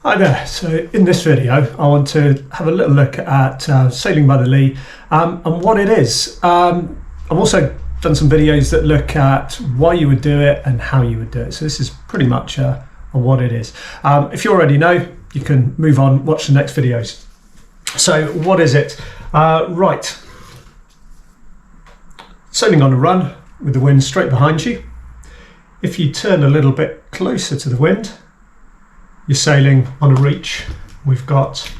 Hi there, so in this video I want to have a little look at sailing by the lee and what it is. I've also done some videos that look at why you would do it and how you would do it, so this is pretty much on what it is. If you already know, you can move on, watch the next videos. So what is it? Right, sailing on a run with the wind straight behind you. If you turn a little bit closer to the wind, you're sailing on a reach. We've got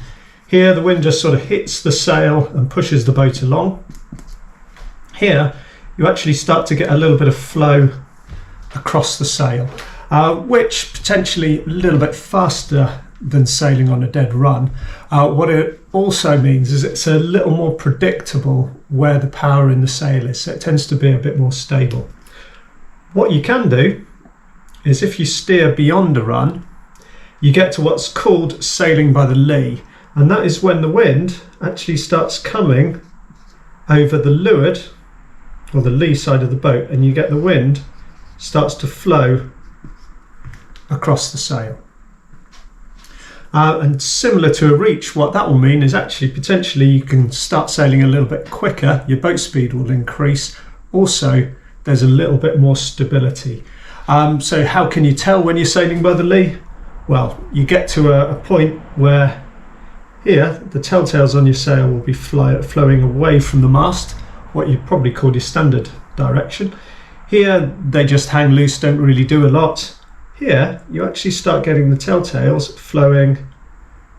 here the wind just sort of hits the sail and pushes the boat along. Here you actually start to get a little bit of flow across the sail, which potentially a little bit faster than sailing on a dead run. What it also means is it's a little more predictable where the power in the sail is, so it tends to be a bit more stable. What you can do is if you steer beyond a run, you get to what's called sailing by the lee, and that is when the wind actually starts coming over the leeward or the lee side of the boat, and you get the wind starts to flow across the sail. And similar to a reach, what that will mean is actually potentially you can start sailing a little bit quicker, your boat speed will increase, also there's a little bit more stability. So how can you tell when you're sailing by the lee? Well, you get to a point where here the telltales on your sail will be flowing away from the mast, what you'd probably call your standard direction. Here they just hang loose, don't really do a lot. Here you actually start getting the telltales flowing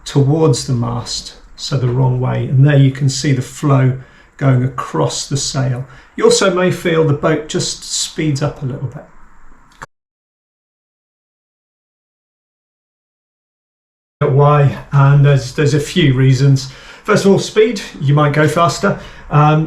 towards the mast, so the wrong way, and there you can see the flow going across the sail. You also may feel the boat just speeds up a little bit. Why? And there's a few reasons. First of all, speed, you might go faster.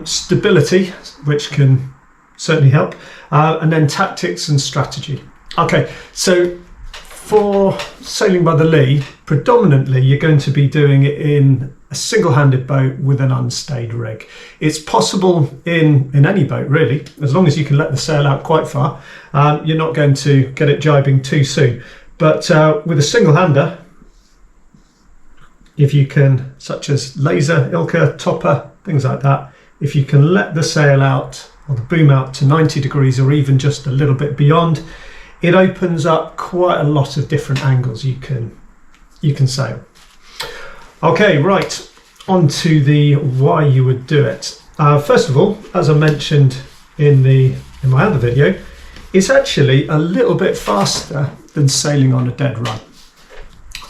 Stability, which can certainly help, and then tactics and strategy. Okay, so for sailing by the lee, predominantly you're going to be doing it in a single-handed boat with an unstayed rig. It's possible in any boat really, as long as you can let the sail out quite far. You're not going to get it jibing too soon, but with a single-hander, if you can, such as laser, Ilka, topper, things like that, if you can let the sail out or the boom out to 90 degrees or even just a little bit beyond, it opens up quite a lot of different angles you can sail. Okay, right, on to the why you would do it. First of all, as I mentioned in my other video, it's actually a little bit faster than sailing on a dead run.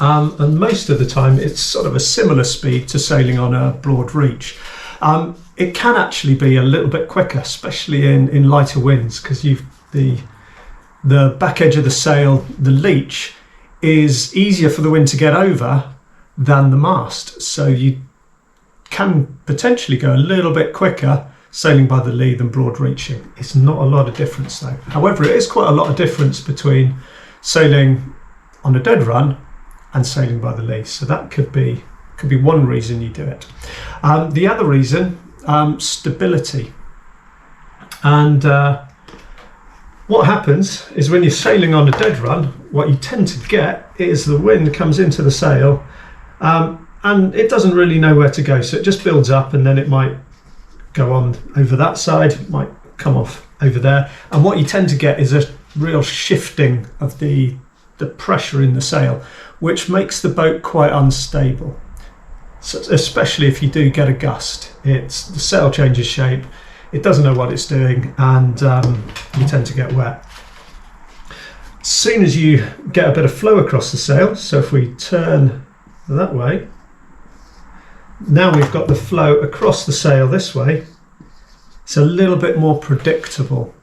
And most of the time it's sort of a similar speed to sailing on a broad reach. It can actually be a little bit quicker, especially in lighter winds, because the back edge of the sail, the leech, is easier for the wind to get over than the mast, so you can potentially go a little bit quicker sailing by the lee than broad reaching. It's not a lot of difference though. However, it is quite a lot of difference between sailing on a dead run and sailing by the lee, so that could be one reason you do it. The other reason, stability. And what happens is when you're sailing on a dead run, what you tend to get is the wind comes into the sail and it doesn't really know where to go, so it just builds up and then it might go on over that side, it might come off over there, and what you tend to get is a real shifting of the pressure in the sail, which makes the boat quite unstable. So especially if you do get a gust, the sail changes shape, it doesn't know what it's doing, and you tend to get wet. As soon as you get a bit of flow across the sail, so if we turn that way, now we've got the flow across the sail this way, it's a little bit more predictable.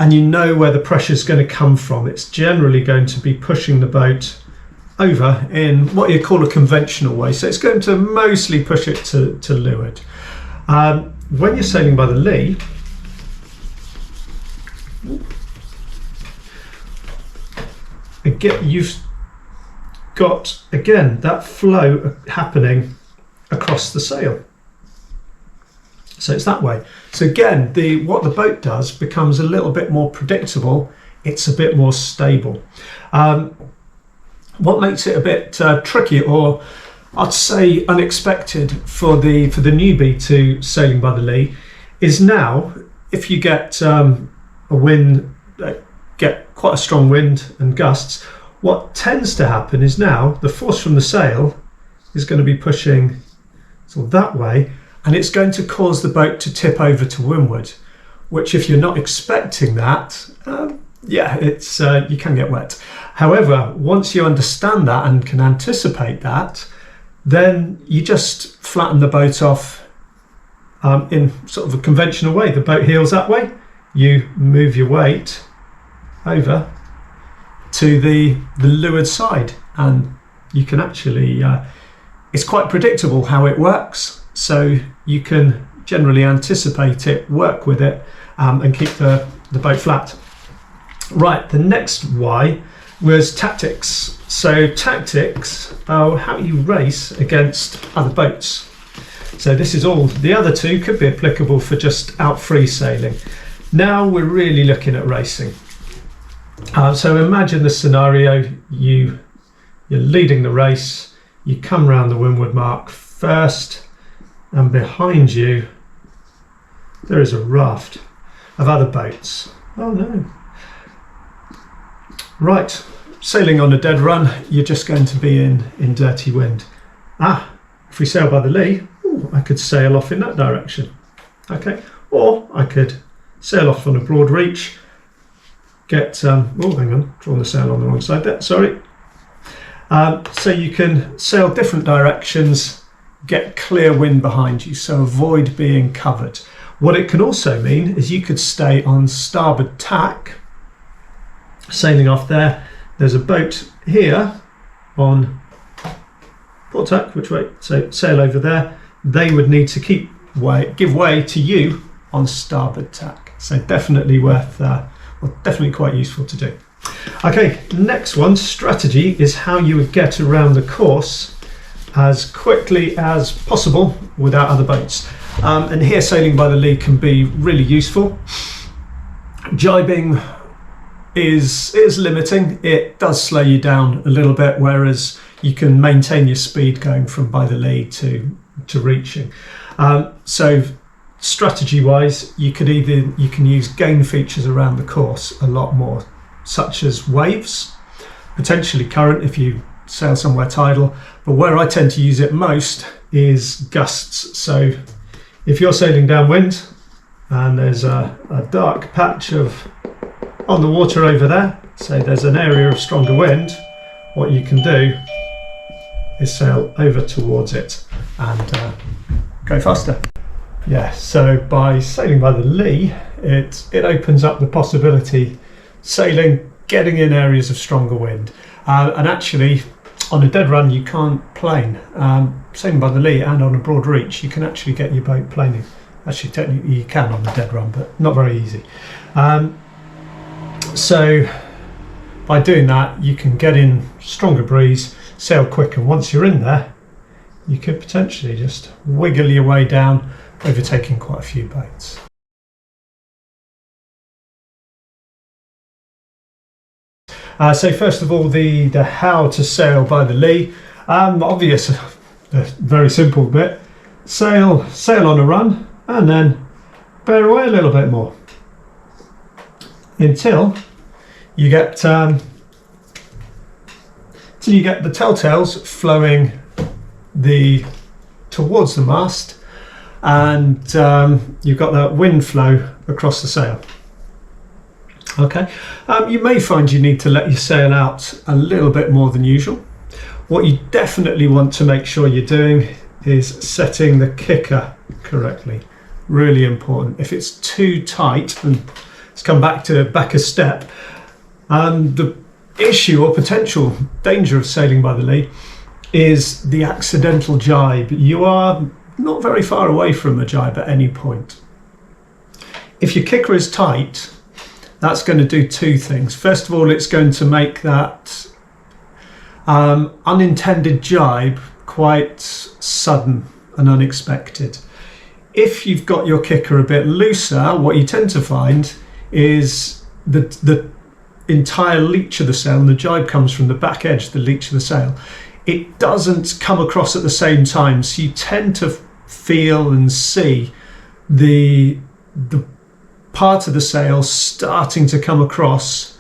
And you know where the pressure is going to come from. It's generally going to be pushing the boat over in what you call a conventional way. So it's going to mostly push it to leeward. When you're sailing by the lee, again, you've got, again, that flow happening across the sail. So it's that way. So again, what the boat does becomes a little bit more predictable. It's a bit more stable. What makes it a bit tricky, or I'd say unexpected for the newbie to sailing by the lee, is now if you get a wind, get quite a strong wind and gusts, what tends to happen is now the force from the sail is going to be pushing sort of that way, and it's going to cause the boat to tip over to windward, which if you're not expecting that, yeah, it's you can get wet. However, once you understand that and can anticipate that, then you just flatten the boat off in sort of a conventional way. The boat heels that way, you move your weight over to the leeward side, and you can actually it's quite predictable how it works, so you can generally anticipate it, work with it, and keep the boat flat. Right, the next Y was tactics. So tactics are how you race against other boats. So this is all, the other two could be applicable for just out free sailing. Now we're really looking at racing. So imagine the scenario, you're leading the race, you come round the windward mark first, and behind you there is a raft of other boats. Oh no. Right, sailing on a dead run, you're just going to be in dirty wind. If we sail by the lee, I could sail off in that direction. Okay, or I could sail off on a broad reach, get, oh hang on, drawn the sail on the wrong side there, sorry. So you can sail different directions, get clear wind behind you, so avoid being covered. What it can also mean is you could stay on starboard tack, sailing off there. There's a boat here on port tack, which way? So sail over there. They would need to give way to you on starboard tack. So definitely worth, definitely quite useful to do. Okay, next one, strategy, is how you would get around the course as quickly as possible without other boats. And here sailing by the lee can be really useful. Jibing is limiting. It does slow you down a little bit, whereas you can maintain your speed going from by the lee to reaching. So strategy wise, you can use gain features around the course a lot more, such as waves, potentially current if you sail somewhere tidal, but where I tend to use it most is gusts. So if you're sailing downwind and there's a dark patch on the water over there, so there's an area of stronger wind, what you can do is sail over towards it and go faster. Yeah, so by sailing by the lee, it opens up the possibility sailing, getting in areas of stronger wind, and actually on a dead run you can't plane. Sailing by the lee and on a broad reach you can actually get your boat planing. Actually technically you can on a dead run, but not very easy. So by doing that you can get in stronger breeze, sail quick, and once you're in there you could potentially just wiggle your way down, overtaking quite a few boats. So first of all, the how to sail by the lee. Obvious, a very simple bit. Sail on a run, and then bear away a little bit more until you get the telltales flowing towards the mast, and you've got that wind flow across the sail. Okay, you may find you need to let your sail out a little bit more than usual. What you definitely want to make sure you're doing is setting the kicker correctly. Really important. If it's too tight, and let's come back a step, the issue or potential danger of sailing by the lee is the accidental jibe. You are not very far away from a jibe at any point. If your kicker is tight, that's going to do two things. First of all, it's going to make that unintended jibe quite sudden and unexpected. If you've got your kicker a bit looser, what you tend to find is that entire leach of the sail, and the jibe comes from the back edge, the leach of the sail, it doesn't come across at the same time. So you tend to feel and see the part of the sail starting to come across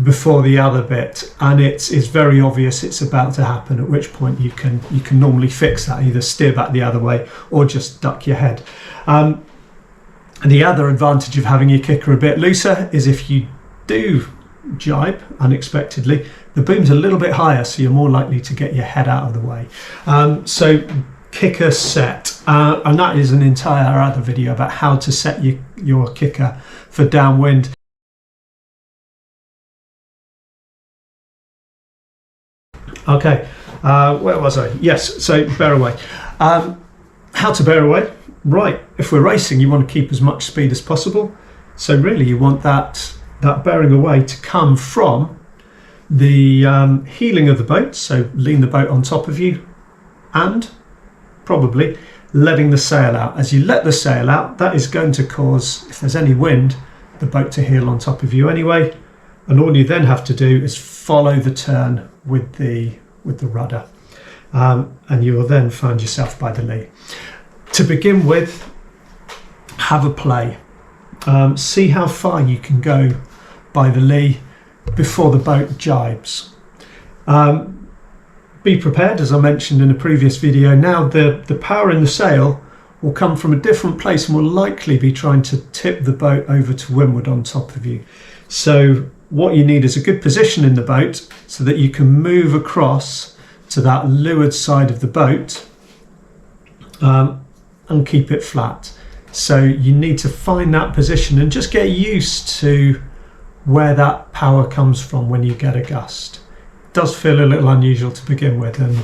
before the other bit, and it's very obvious it's about to happen, at which point you can normally fix that, either steer back the other way or just duck your head. And the other advantage of having your kicker a bit looser is if you do jibe unexpectedly, the boom's a little bit higher, so you're more likely to get your head out of the way. So kicker set, and that is an entire other video about how to set your kicker for downwind. Okay, where was I? Yes, so bear away. How to bear away? Right, if we're racing, you want to keep as much speed as possible. So really you want that bearing away to come from the heeling of the boat, so lean the boat on top of you, and probably letting the sail out. As you let the sail out, that is going to cause, if there's any wind, the boat to heel on top of you anyway, and all you then have to do is follow the turn with the rudder, and you will then find yourself by the lee. To begin with, have a play. See how far you can go by the lee before the boat jibes. Be prepared, as I mentioned in a previous video. Now the power in the sail will come from a different place and will likely be trying to tip the boat over to windward on top of you. So what you need is a good position in the boat so that you can move across to that leeward side of the boat and keep it flat. So you need to find that position and just get used to where that power comes from when you get a gust. It does feel a little unusual to begin with, and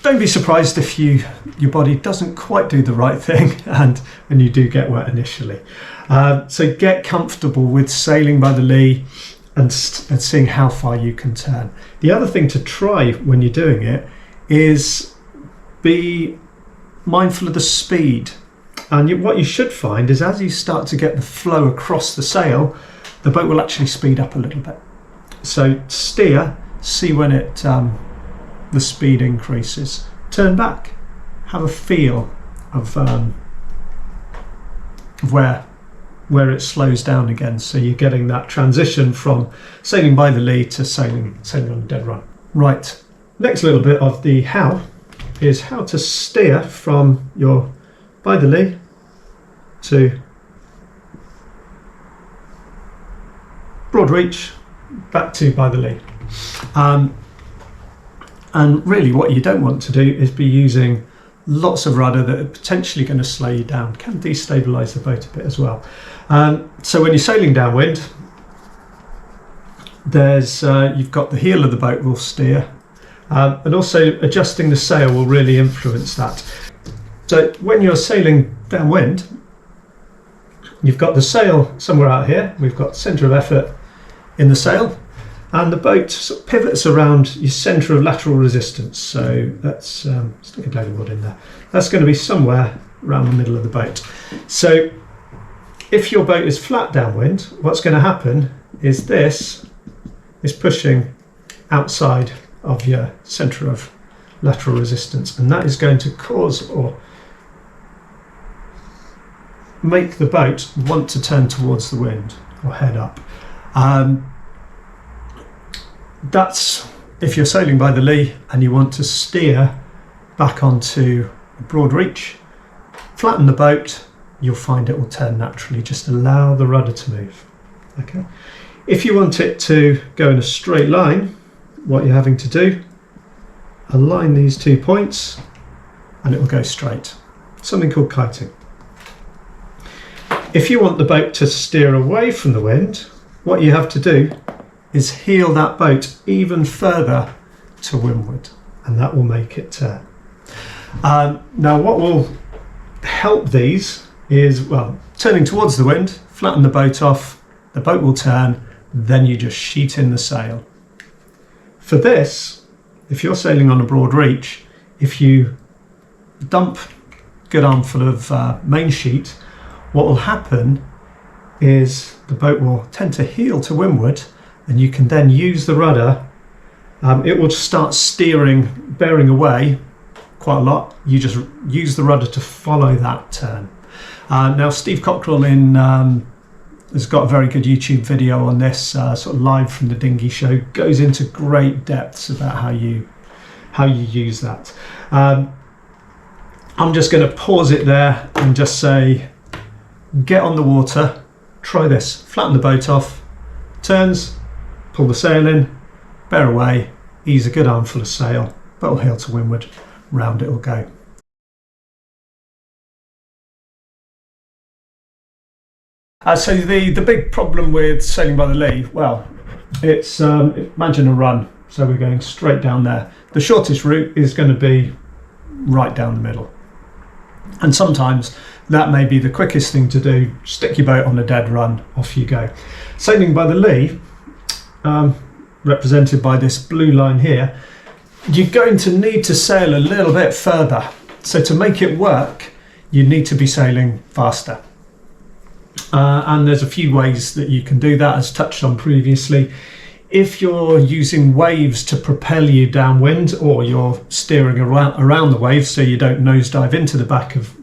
don't be surprised if your body doesn't quite do the right thing and you do get wet initially. So get comfortable with sailing by the lee and seeing how far you can turn. The other thing to try when you're doing it is be mindful of the speed. And what you should find is as you start to get the flow across the sail, the boat will actually speed up a little bit. So steer, see when the speed increases. Turn back, have a feel of where it slows down again. So you're getting that transition from sailing by the lee to sailing on a dead run. Right, next little bit of the how is how to steer from your by the lee to broad reach back to by the lee. And really what you don't want to do is be using lots of rudder that are potentially going to slow you down, can destabilize the boat a bit as well. So when you're sailing downwind, there's you've got the heel of the boat will steer, and also adjusting the sail will really influence that. So when you're sailing downwind, you've got the sail somewhere out here, we've got centre of effort in the sail, and the boat sort of pivots around your centre of lateral resistance. So let's stick a glowing wood in there. That's going to be somewhere around the middle of the boat. So if your boat is flat downwind, what's going to happen is this is pushing outside of your centre of lateral resistance, and that is going to cause or make the boat want to turn towards the wind or head up. That's if you're sailing by the lee and you want to steer back onto a broad reach. Flatten the boat, you'll find it will turn naturally. Just allow the rudder to move. Okay. If you want it to go in a straight line, what you're having to do, align these 2 points and it will go straight. Something called kiting. If you want the boat to steer away from the wind, what you have to do is heel that boat even further to windward, and that will make it turn. Now what will help these is, well, turning towards the wind, flatten the boat off, the boat will turn, then you just sheet in the sail. For this, if you're sailing on a broad reach, if you dump a good armful of main sheet, what will happen is the boat will tend to heel to windward, and you can then use the rudder. It will start steering, bearing away quite a lot. You just use the rudder to follow that turn. Now Steve Cockrell has got a very good YouTube video on this, sort of live from the dinghy show. Goes into great depths about how you use that. I'm just going to pause it there and just say, get on the water, try this, flatten the boat off, turns, pull the sail in, bear away, ease a good armful of sail, boat will heel to windward, round it will go. So the big problem with sailing by the lee, well, it's imagine a run, so we're going straight down there. The shortest route is going to be right down the middle, and sometimes that may be the quickest thing to do. Stick your boat on a dead run, off you go. Sailing by the lee, represented by this blue line here, you're going to need to sail a little bit further. So to make it work, you need to be sailing faster. And there's a few ways that you can do that, as touched on previously. If you're using waves to propel you downwind, or you're steering around the waves so you don't nosedive into the back of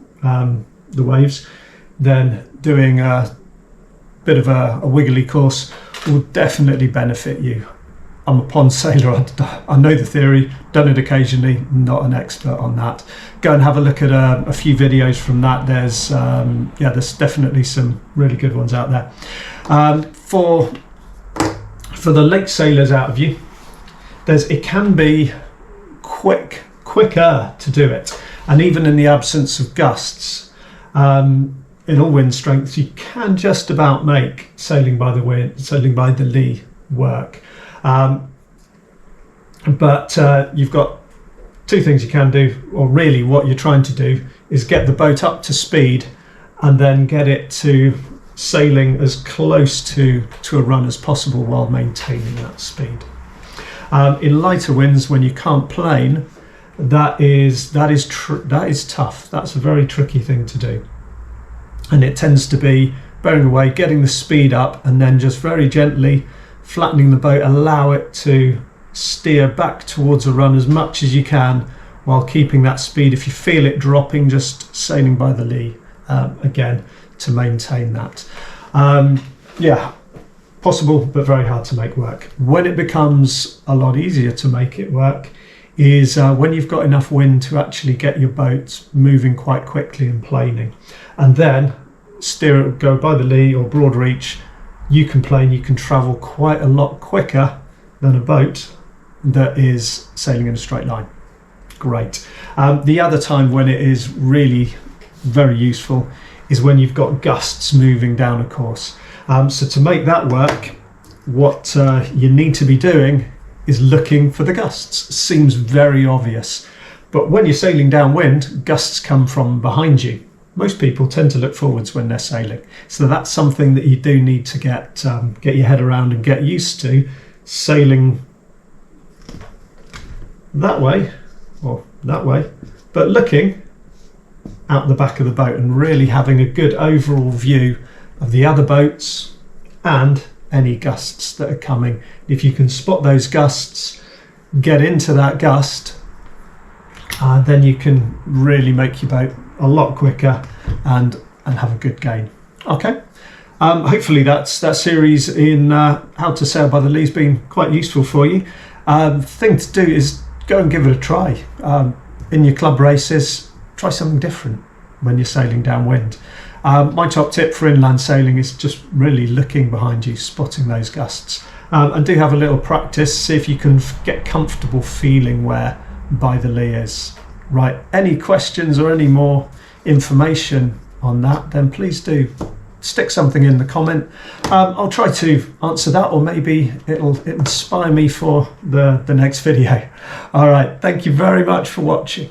the waves, then doing a bit of a wiggly course will definitely benefit you. I'm a pond sailor, I know the theory, done it occasionally, not an expert on that. Go and have a look at a few videos from that. There's definitely some really good ones out there. For the lake sailors out of you, it can be quicker to do it, and even in the absence of gusts, in all wind strengths, you can just about make sailing by the lee work. But you've got two things you can do, or really what you're trying to do is get the boat up to speed and then get it to sailing as close to a run as possible while maintaining that speed. In lighter winds, when you can't plane, that is tough. That's a very tricky thing to do, and it tends to be bearing away, getting the speed up, and then just very gently flattening the boat, allow it to steer back towards a run as much as you can while keeping that speed. If you feel it dropping, just sailing by the lee again to maintain that. Yeah, possible but very hard to make work. When it becomes a lot easier to make it work is when you've got enough wind to actually get your boat moving quite quickly and planing, and then go by the lee or broad reach. You can plane, you can travel quite a lot quicker than a boat that is sailing in a straight line. Great. The other time when it is really very useful is when you've got gusts moving down a course. So to make that work, what you need to be doing is looking for the gusts. Seems very obvious, but when you're sailing downwind, gusts come from behind you. Most people tend to look forwards when they're sailing, so that's something that you do need to get your head around and get used to, sailing that way or that way, but looking out the back of the boat and really having a good overall view of the other boats and any gusts that are coming. If you can spot those gusts, get into that gust, then you can really make your boat a lot quicker and have a good gain. Okay, hopefully that series in how to sail by the lee has been quite useful for you. Thing to do is go and give it a try. In your club races, try something different when you're sailing downwind. My top tip for inland sailing is just really looking behind you, spotting those gusts, and do have a little practice, see if you can get comfortable feeling where by the lee is. Right, any questions or any more information on that, then please do stick something in the comment. I'll try to answer that, or maybe it'll inspire me for the next video. All right, thank you very much for watching.